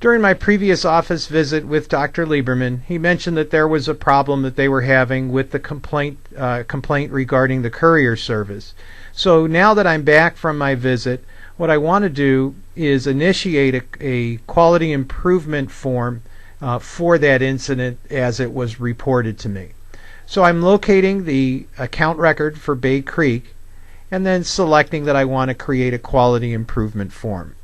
During my previous office visit with Dr. Lieberman, he mentioned that there was a problem that they were having with the complaint regarding the courier service. So now that I'm back from my visit, what I want to do is initiate a quality improvement form for that incident as it was reported to me. So I'm locating the account record for Bay Creek and then selecting that I want to create a quality improvement form.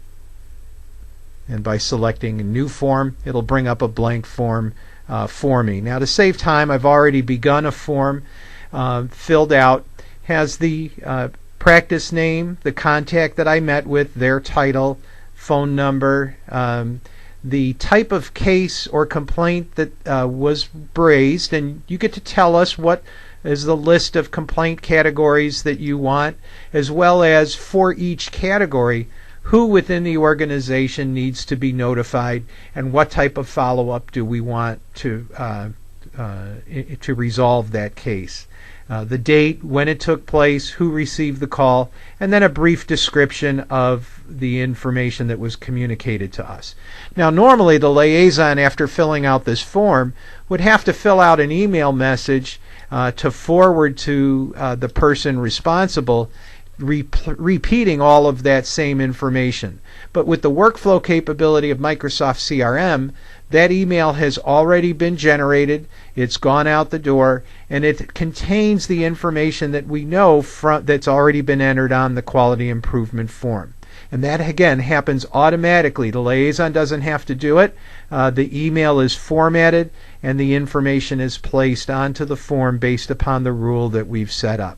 And by selecting a new form, it'll bring up a blank form for me. Now, to save time, I've already begun a form filled out. Has the practice name, the contact that I met with, their title, phone number, the type of case or complaint that was raised, and you get to tell us what is the list of complaint categories that you want, as well as for each category, who within the organization needs to be notified and what type of follow-up do we want to resolve that case. The date, when it took place, who received the call, and then a brief description of the information that was communicated to us. Now, normally the liaison, after filling out this form, would have to fill out an email message to forward to the person responsible, repeating all of that same information. But with the workflow capability of Microsoft CRM, that email has already been generated, it's gone out the door, and it contains the information that we know that's already been entered on the quality improvement form. And that, again, happens automatically. The liaison doesn't have to do it. The email is formatted, and the information is placed onto the form based upon the rule that we've set up.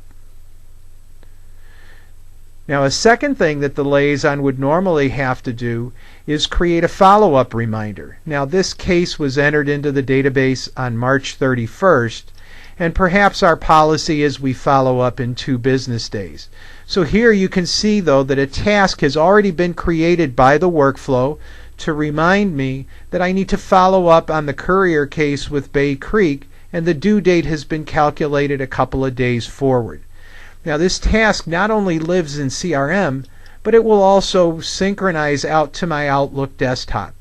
Now, a second thing that the liaison would normally have to do is create a follow-up reminder. Now, this case was entered into the database on March 31st, and perhaps our policy is we follow up in 2 business days. So here you can see, though, that a task has already been created by the workflow to remind me that I need to follow up on the courier case with Bay Creek, and the due date has been calculated a couple of days forward. Now, this task not only lives in CRM, but it will also synchronize out to my Outlook desktop,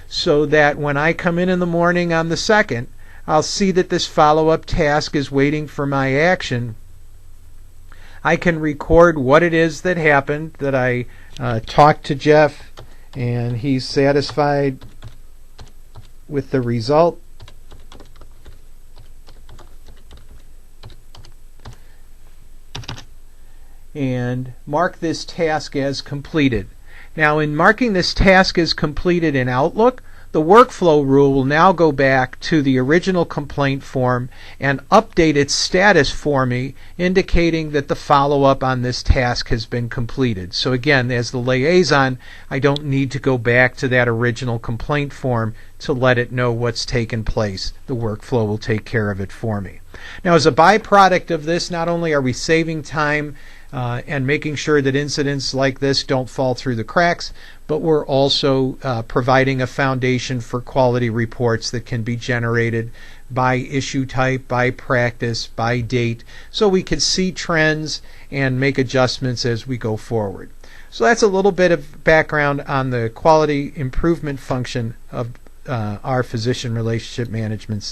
so that when I come in the morning on the 2nd, I'll see that this follow-up task is waiting for my action. I can record what it is that happened, that I talked to Jeff and he's satisfied with the result. And mark this task as completed. Now, in marking this task as completed in Outlook, the workflow rule will now go back to the original complaint form and update its status for me, indicating that the follow-up on this task has been completed. So again, as the liaison, I don't need to go back to that original complaint form to let it know what's taken place. The workflow will take care of it for me. Now, as a byproduct of this, not only are we saving time and making sure that incidents like this don't fall through the cracks, but we're also providing a foundation for quality reports that can be generated by issue type, by practice, by date, so we can see trends and make adjustments as we go forward. So that's a little bit of background on the quality improvement function of our physician relationship management system.